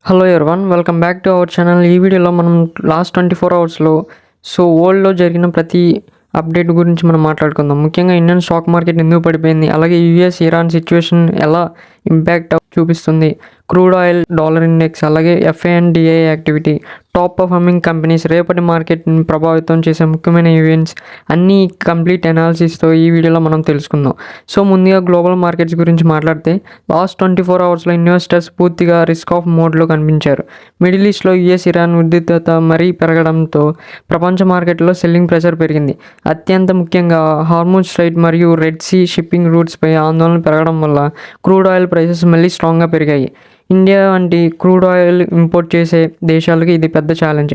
Hello everyone, welcome back to our channel. ఈ వీడియోలో మనం లాస్ట్ 24 అవర్స్లో వరల్డ్లో జరిగిన ప్రతి అప్డేట్ గురించి మనం మాట్లాడుకుందాం. ముఖ్యంగా ఇండియన్ స్టాక్ మార్కెట్ ఎందుకు పడిపోయింది, అలాగే యుఎస్ ఇరాన్ సిచ్యువేషన్ ఎలా ఇంపాక్ట్ చూపిస్తుంది, క్రూడ్ ఆయిల్, డాలర్ ఇండెక్స్, అలాగే ఎఫ్ఏఎన్డిఏ యాక్టివిటీ, టాప్ పర్ఫార్మింగ్ కంపెనీస్, రేపటి మార్కెట్ని ప్రభావితం చేసే ముఖ్యమైన ఈవెంట్స్ అన్నీ కంప్లీట్ అనాలిసిస్తో ఈ వీడియోలో మనం తెలుసుకుందాం. ముందుగా గ్లోబల్ మార్కెట్స్ గురించి మాట్లాడితే లాస్ట్ 24 అవర్స్లో ఇన్వెస్టర్స్ పూర్తిగా రిస్క్ ఆఫ్ మోడ్లో కనిపించారు. మిడిల్ ఈస్ట్లో యుఎస్ ఇరాన్ ఉద్రిక్తత మరీ పెరగడంతో ప్రపంచ మార్కెట్లో సెల్లింగ్ ప్రెషర్ పెరిగింది. అత్యంత ముఖ్యంగా హార్మోజ్ స్ట్రైట్ మరియు రెడ్ సీ షిప్పింగ్ రూట్స్పై ఆందోళన పెరగడం వల్ల క్రూడ్ ఆయిల్ ప్రైసెస్ మళ్ళీ స్ట్రాంగ్గా పెరిగాయి. ఇండియా వంటి క్రూడ్ ఆయిల్ ఇంపోర్ట్ చేసే దేశాలకి ఇది పెద్ద ఛాలెంజ్.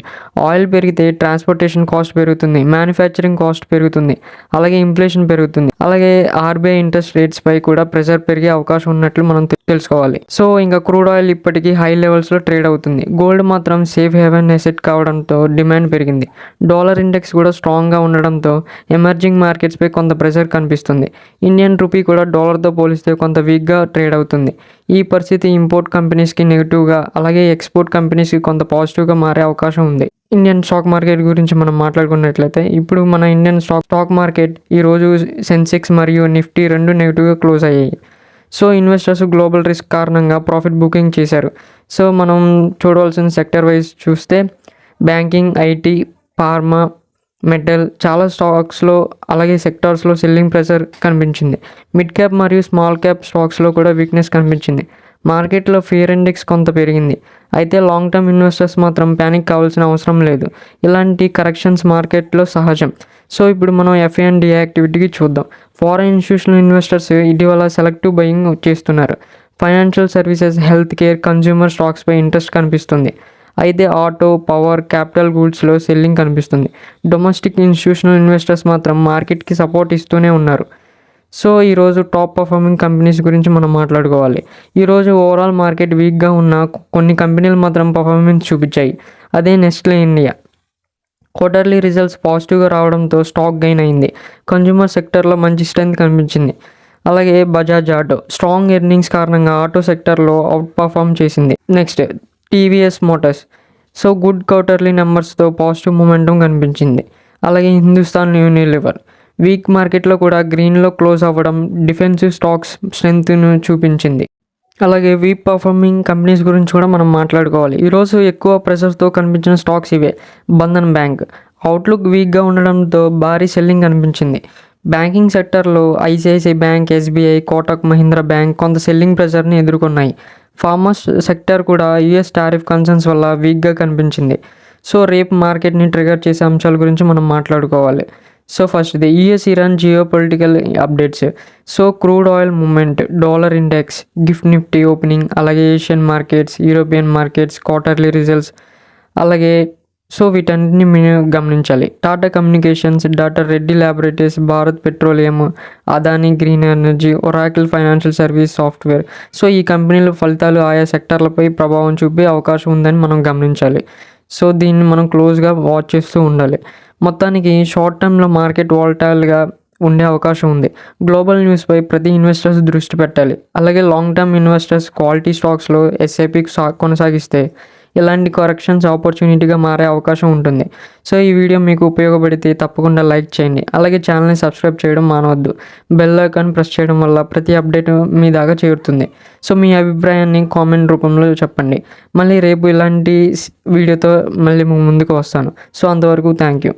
ఆయిల్ పెరిగితే ట్రాన్స్పోర్టేషన్ కాస్ట్ పెరుగుతుంది, మ్యానుఫ్యాక్చరింగ్ కాస్ట్ పెరుగుతుంది, అలాగే ఇన్ఫ్లేషన్ పెరుగుతుంది. అలాగే ఆర్బీఐ ఇంట్రెస్ట్ రేట్స్ పై కూడా ప్రెషర్ పెరిగే అవకాశం ఉన్నట్లు మనం తెలుసుకోవాలి. ఇంకా క్రూడ్ ఆయిల్ ఇప్పటికీ హై లెవెల్స్లో ట్రేడ్ అవుతుంది. గోల్డ్ మాత్రం సేఫ్ హెవెన్ ఎసెట్ కావడంతో డిమాండ్ పెరిగింది. డాలర్ ఇండెక్స్ కూడా స్ట్రాంగ్గా ఉండడంతో ఎమర్జింగ్ మార్కెట్స్పై కొంత ప్రెషర్ కనిపిస్తుంది. ఇండియన్ రూపీ కూడా డాలర్తో పోలిస్తే కొంత వీక్గా ట్రేడ్ అవుతుంది. ఈ పరిస్థితి ఇంపోర్ట్ కంపెనీస్కి నెగిటివ్గా, అలాగే ఎక్స్పోర్ట్ కంపెనీస్కి కొంత పాజిటివ్గా మారే అవకాశం ఉంది. ఇండియన్ స్టాక్ మార్కెట్ గురించి మనం మాట్లాడుకున్నట్లయితే ఇప్పుడు మన ఇండియన్ స్టాక్ మార్కెట్ ఈరోజు సెన్సెక్స్ మరియు నిఫ్టీ రెండు నెగిటివ్గా క్లోజ్ అయ్యాయి. ఇన్వెస్టర్స్ గ్లోబల్ రిస్క్ కారణంగా ప్రాఫిట్ బుకింగ్ చేశారు. మనం చూడవలసిన సెక్టర్ వైజ్ చూస్తే బ్యాంకింగ్, ఐటీ, ఫార్మా, మెటల్ చాలా స్టాక్స్లో అలాగే సెక్టార్స్లో సెల్లింగ్ ప్రెషర్ కనిపించింది. మిడ్ క్యాప్ మరియు స్మాల్ క్యాప్ స్టాక్స్లో కూడా వీక్నెస్ కనిపించింది. మార్కెట్లో ఫియర్ ఇండెక్స్ కొంత పెరిగింది. అయితే లాంగ్ టర్మ్ ఇన్వెస్టర్స్ మాత్రం ప్యానిక్ కావాల్సిన అవసరం లేదు. ఇలాంటి కరెక్షన్స్ మార్కెట్లో సహజం. ఇప్పుడు మనం ఎఫ్ఏఎన్డిఏ యాక్టివిటీకి చూద్దాం. ఫారెన్ ఇన్స్టిట్యూషనల్ ఇన్వెస్టర్స్ ఇటీవల సెలెక్టివ్ బయింగ్ చేస్తున్నారు. Financial services, health care, consumer స్టాక్స్పై ఇంట్రెస్ట్ కనిపిస్తుంది. అయితే ఆటో, పవర్, క్యాపిటల్ గూడ్స్లో సెల్లింగ్ కనిపిస్తుంది. డొమెస్టిక్ ఇన్స్టిట్యూషనల్ ఇన్వెస్టర్స్ మాత్రం మార్కెట్కి సపోర్ట్ ఇస్తూనే ఉన్నారు. ఈరోజు టాప్ పర్ఫార్మింగ్ కంపెనీస్ గురించి మనం మాట్లాడుకోవాలి. ఈరోజు ఓవరాల్ మార్కెట్ వీక్గా ఉన్న కొన్ని కంపెనీలు మాత్రం పర్ఫార్మెన్స్ చూపించాయి. అదే నెస్ట్లే ఇండియా. క్వార్టర్లీ రిజల్ట్స్ పాజిటివ్గా రావడంతో స్టాక్ గెయిన్ అయింది. కన్జ్యూమర్ సెక్టర్లో మంచి స్ట్రెంత్ కనిపించింది. అలాగే బజాజ్ ఆటో స్ట్రాంగ్ ఎర్నింగ్స్ కారణంగా ఆటో సెక్టర్లో అవుట్ పర్ఫామ్ చేసింది. Next TVS Motors good quarterly నెంబర్స్తో పాజిటివ్ మూమెంటం కనిపించింది. అలాగే హిందుస్థాన్ యూనిలివర్ వీక్ మార్కెట్లో కూడా గ్రీన్లో క్లోజ్ అవ్వడం డిఫెన్సివ్ స్టాక్స్ స్ట్రెంత్ను చూపించింది. అలాగే వీక్ పర్ఫార్మింగ్ కంపెనీస్ గురించి కూడా మనం మాట్లాడుకోవాలి. ఈరోజు ఎక్కువ ప్రెషర్తో కనిపించిన స్టాక్స్ ఇవే. బంధన్ బ్యాంక్ అవుట్లుక్ వీక్గా ఉండడంతో భారీ సెల్లింగ్ కనిపించింది. బ్యాంకింగ్ సెక్టర్లో ICICI bank, SBI, Kotak Mahindra bank కొంత సెల్లింగ్ ప్రెషర్ని ఎదుర్కొన్నాయి. ఫార్మా సెక్టర్ కూడా యుఎస్ టారిఫ్ కన్సర్న్స్ వల్ల వీక్గా కనిపించింది. రేపు మార్కెట్ని ట్రిగర్ చేసే అంశాల గురించి మనం మాట్లాడుకోవాలి. ఫస్ట్ది US Iran geopolitical updates. Crude oil movement, dollar index, gift Nifty opening, అలాగే Asian markets, European markets, quarterly results, అలాగే వీటన్నిటిని మీరు గమనించాలి. Tata Communications, doctor Reddy laboratories, Bharat petroleum, Adani green energy, Oracle financial service software. ఈ కంపెనీల ఫలితాలు ఆయా సెక్టర్లపై ప్రభావం చూపే అవకాశం ఉందని మనం గమనించాలి. దీన్ని మనం క్లోజ్గా వాచ్ చేస్తూ ఉండాలి. మొత్తానికి షార్ట్ టర్మ్లో మార్కెట్ వాలటైల్గా ఉండే అవకాశం ఉంది. గ్లోబల్ న్యూస్పై ప్రతి ఇన్వెస్టర్స్ దృష్టి పెట్టాలి. అలాగే లాంగ్ టర్మ్ ఇన్వెస్టర్స్ క్వాలిటీ స్టాక్స్లో ఎస్ఐపి కొనసాగిస్తే ఇలాంటి కరెక్షన్స్ ఆపర్చునిటీగా మారే అవకాశం ఉంటుంది. ఈ వీడియో మీకు ఉపయోగపడితే తప్పకుండా లైక్ చేయండి. అలాగే ఛానల్ని సబ్స్క్రైబ్ చేయడం మానవద్దు. బెల్ ఐకాన్ ప్రెస్ చేయడం వల్ల ప్రతి అప్డేట్ మీ దాకా చేరుతుంది. మీ అభిప్రాయాన్ని కామెంట్ రూపంలో చెప్పండి. మళ్ళీ రేపు ఇలాంటి వీడియోతో మళ్ళీ ముందుకు వస్తాను. అంతవరకు థ్యాంక్ యూ.